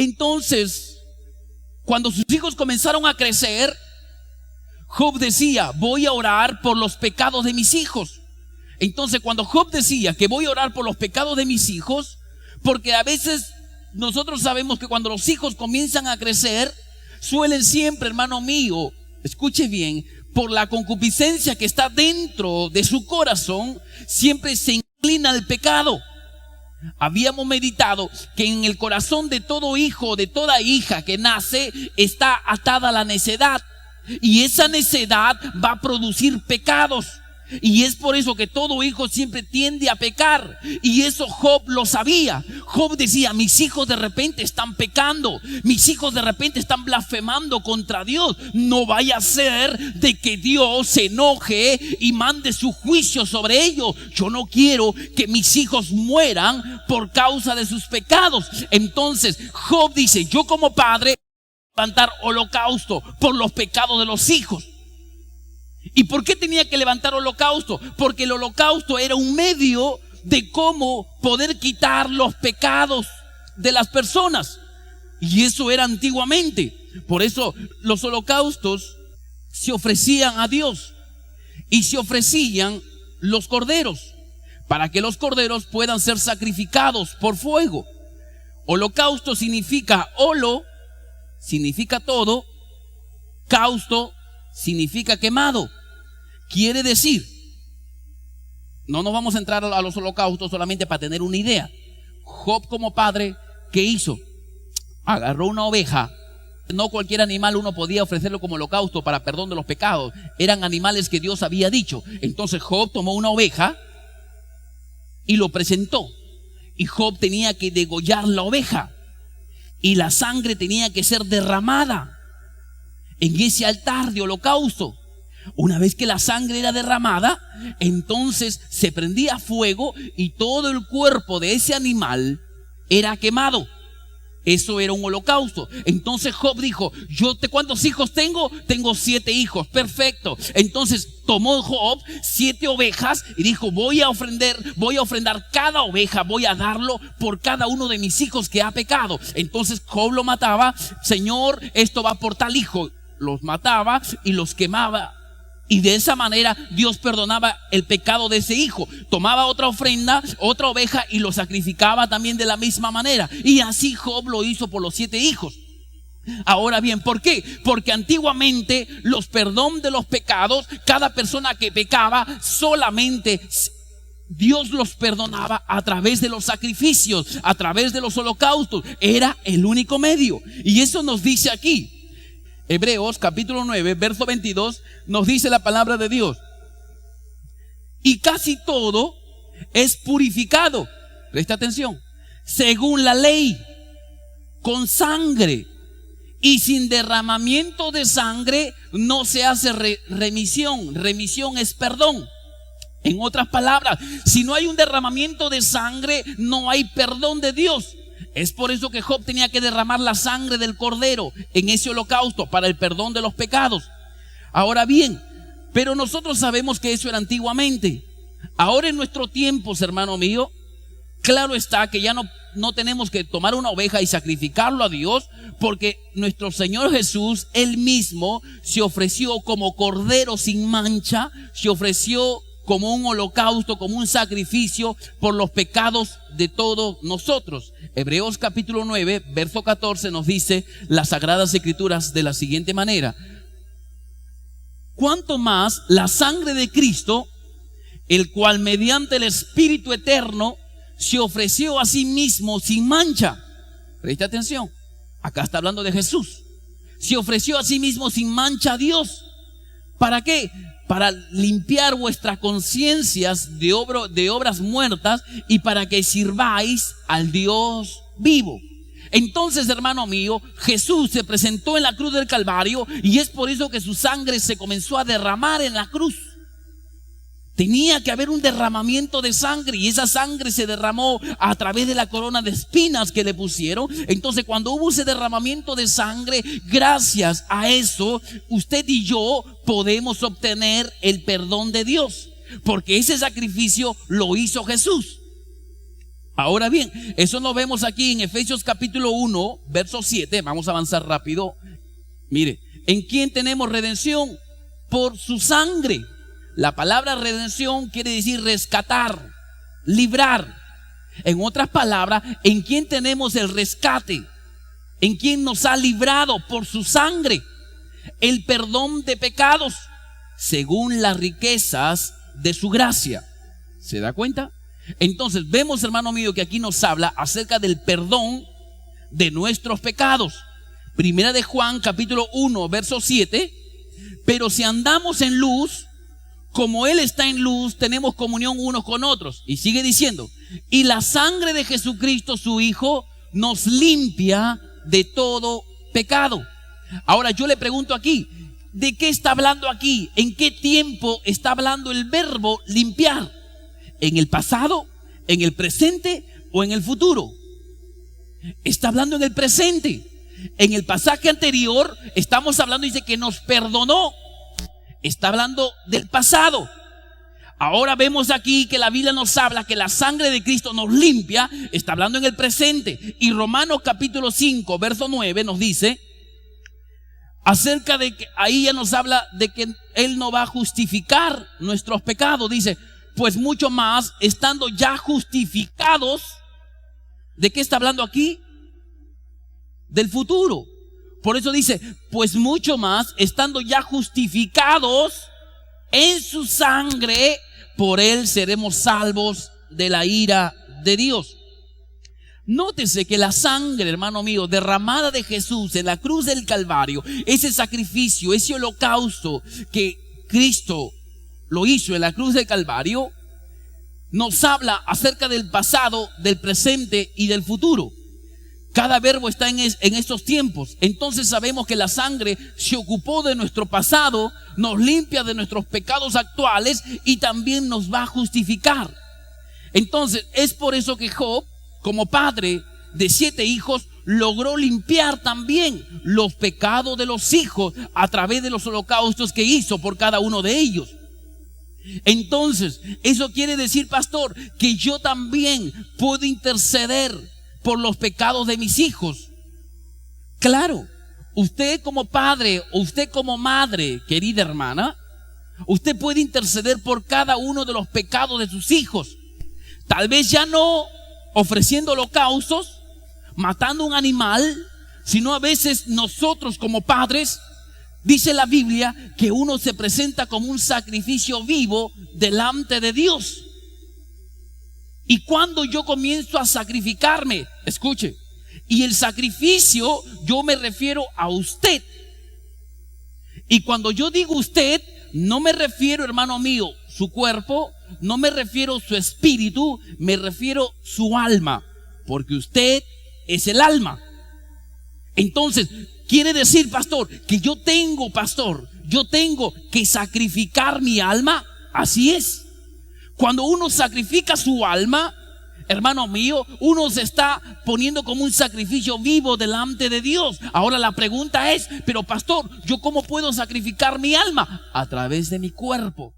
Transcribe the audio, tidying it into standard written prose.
Entonces, cuando sus hijos comenzaron a crecer, Job decía: voy a orar por los pecados de mis hijos. Entonces, cuando Job decía que voy a orar por los pecados de mis hijos, porque a veces nosotros sabemos que cuando los hijos comienzan a crecer, suelen siempre, hermano mío, escuche bien, por la concupiscencia que está dentro de su corazón, siempre se inclina al pecado. Habíamos meditado que en el corazón de todo hijo, de toda hija que nace, está atada la necedad. Y esa necedad va a producir pecados. Y es por eso que todo hijo siempre tiende a pecar. Y eso Job lo sabía. Job decía: mis hijos de repente están pecando, mis hijos de repente están blasfemando contra Dios. No vaya a ser de que Dios se enoje y mande su juicio sobre ellos. Yo no quiero que mis hijos mueran por causa de sus pecados. Entonces Job dice: yo como padre levantar holocausto por los pecados de los hijos. ¿Y por qué tenía que levantar holocausto? Porque el holocausto era un medio de cómo poder quitar los pecados de las personas. Y eso era antiguamente. Por eso los holocaustos se ofrecían a Dios. Y se ofrecían los corderos, para que los corderos puedan ser sacrificados por fuego. Holocausto significa holo, significa todo. Causto significa quemado. Quiere decir, no nos vamos a entrar a los holocaustos solamente para tener una idea. Job como padre, ¿qué hizo? Agarró una oveja. No cualquier animal uno podía ofrecerlo como holocausto para perdón de los pecados. Eran animales que Dios había dicho. Entonces Job tomó una oveja y lo presentó. Y Job tenía que degollar la oveja. Y la sangre tenía que ser derramada en ese altar de holocausto. Una vez que la sangre era derramada, entonces se prendía fuego y todo el cuerpo de ese animal era quemado. Eso era un holocausto. Entonces Job dijo: ¿cuántos hijos tengo? Tengo 7 hijos. Perfecto. Entonces tomó Job 7 ovejas y dijo: voy a ofrendar cada oveja, voy a darlo por cada uno de mis hijos que ha pecado. Entonces Job lo mataba: Señor, esto va por tal hijo. Los mataba y los quemaba. Y de esa manera Dios perdonaba el pecado de ese hijo. Tomaba otra ofrenda, otra oveja, y lo sacrificaba también de la misma manera. Y así Job lo hizo por los 7 hijos. Ahora bien, ¿por qué? Porque antiguamente los perdón de los pecados, cada persona que pecaba, solamente Dios los perdonaba a través de los sacrificios, a través de los holocaustos. Era el único medio. Y eso nos dice aquí Hebreos capítulo 9, verso 22, nos dice la palabra de Dios: y casi todo es purificado, presta atención, según la ley, con sangre, y sin derramamiento de sangre no se hace remisión. Remisión es perdón. En otras palabras, si no hay un derramamiento de sangre, no hay perdón de Dios. Es por eso que Job tenía que derramar la sangre del cordero en ese holocausto para el perdón de los pecados. Ahora bien, pero nosotros sabemos que eso era antiguamente. Ahora en nuestros tiempos, hermano mío, claro está que ya no tenemos que tomar una oveja y sacrificarlo a Dios, porque nuestro Señor Jesús, Él mismo, se ofreció como cordero sin mancha, se ofreció como un holocausto, como un sacrificio por los pecados de todos nosotros. Hebreos capítulo 9, verso 14 nos dice las Sagradas Escrituras de la siguiente manera: cuanto más la sangre de Cristo, el cual mediante el Espíritu eterno se ofreció a sí mismo sin mancha. Presta atención, acá está hablando de Jesús. Se ofreció a sí mismo sin mancha a Dios. ¿Para qué? Para limpiar vuestras conciencias de obras muertas y para que sirváis al Dios vivo. Entonces, hermano mío, Jesús se presentó en la cruz del Calvario y es por eso que su sangre se comenzó a derramar en la cruz. Tenía que haber un derramamiento de sangre y esa sangre se derramó a través de la corona de espinas que le pusieron. Entonces, cuando hubo ese derramamiento de sangre, gracias a eso, usted y yo podemos obtener el perdón de Dios, porque ese sacrificio lo hizo Jesús. Ahora bien, eso lo vemos aquí en Efesios capítulo 1, verso 7. Vamos a avanzar rápido. Mire, ¿en quién tenemos redención? Por su sangre. La palabra redención quiere decir rescatar, librar. En otras palabras, ¿en quién tenemos el rescate? ¿En quién nos ha librado? Por su sangre. El perdón de pecados, según las riquezas de su gracia. ¿Se da cuenta? Entonces vemos, hermano mío, que aquí nos habla acerca del perdón de nuestros pecados. Primera de Juan capítulo 1 verso 7. Pero si andamos en luz, como Él está en luz, tenemos comunión unos con otros. Y sigue diciendo, y la sangre de Jesucristo su Hijo nos limpia de todo pecado. Ahora yo le pregunto aquí, ¿de qué está hablando aquí? ¿En qué tiempo está hablando el verbo limpiar? ¿En el pasado, en el presente o en el futuro? Está hablando en el presente. En el pasaje anterior estamos hablando, dice que nos perdonó. Está hablando del pasado. Ahora vemos aquí que la Biblia nos habla que la sangre de Cristo nos limpia. Está hablando en el presente. Y Romanos capítulo 5 verso 9 nos dice acerca de que ahí ya nos habla de que Él no va a justificar nuestros pecados. Dice, pues mucho más, estando ya justificados. ¿De qué está hablando aquí? Del futuro. Por eso dice, pues mucho más, estando ya justificados en su sangre, por Él seremos salvos de la ira de Dios. Nótese que la sangre, hermano mío, derramada de Jesús en la cruz del Calvario, ese sacrificio, ese holocausto que Cristo lo hizo en la cruz del Calvario, nos habla acerca del pasado, del presente y del futuro. Cada verbo está en estos tiempos. Entonces sabemos que la sangre se ocupó de nuestro pasado, nos limpia de nuestros pecados actuales y también nos va a justificar. Entonces es por eso que Job, como padre de 7 hijos, logró limpiar también los pecados de los hijos a través de los holocaustos que hizo por cada uno de ellos. Entonces, eso quiere decir, pastor, que yo también puedo interceder por los pecados de mis hijos. Claro, usted como padre o usted como madre, querida hermana, usted puede interceder por cada uno de los pecados de sus hijos. Tal vez ya no ofreciendo holocaustos, matando un animal, sino a veces nosotros como padres, dice la Biblia que uno se presenta como un sacrificio vivo delante de Dios. Y cuando yo comienzo a sacrificarme, escuche, y el sacrificio yo me refiero a usted. Y cuando yo digo usted, no me refiero, hermano mío, su cuerpo, no me refiero su espíritu, me refiero su alma, porque usted es el alma. Entonces, quiere decir, pastor, que yo tengo que sacrificar mi alma. Así es. Cuando uno sacrifica su alma, hermano mío, uno se está poniendo como un sacrificio vivo delante de Dios. Ahora la pregunta es, pero pastor, ¿yo cómo puedo sacrificar mi alma? A través de mi cuerpo.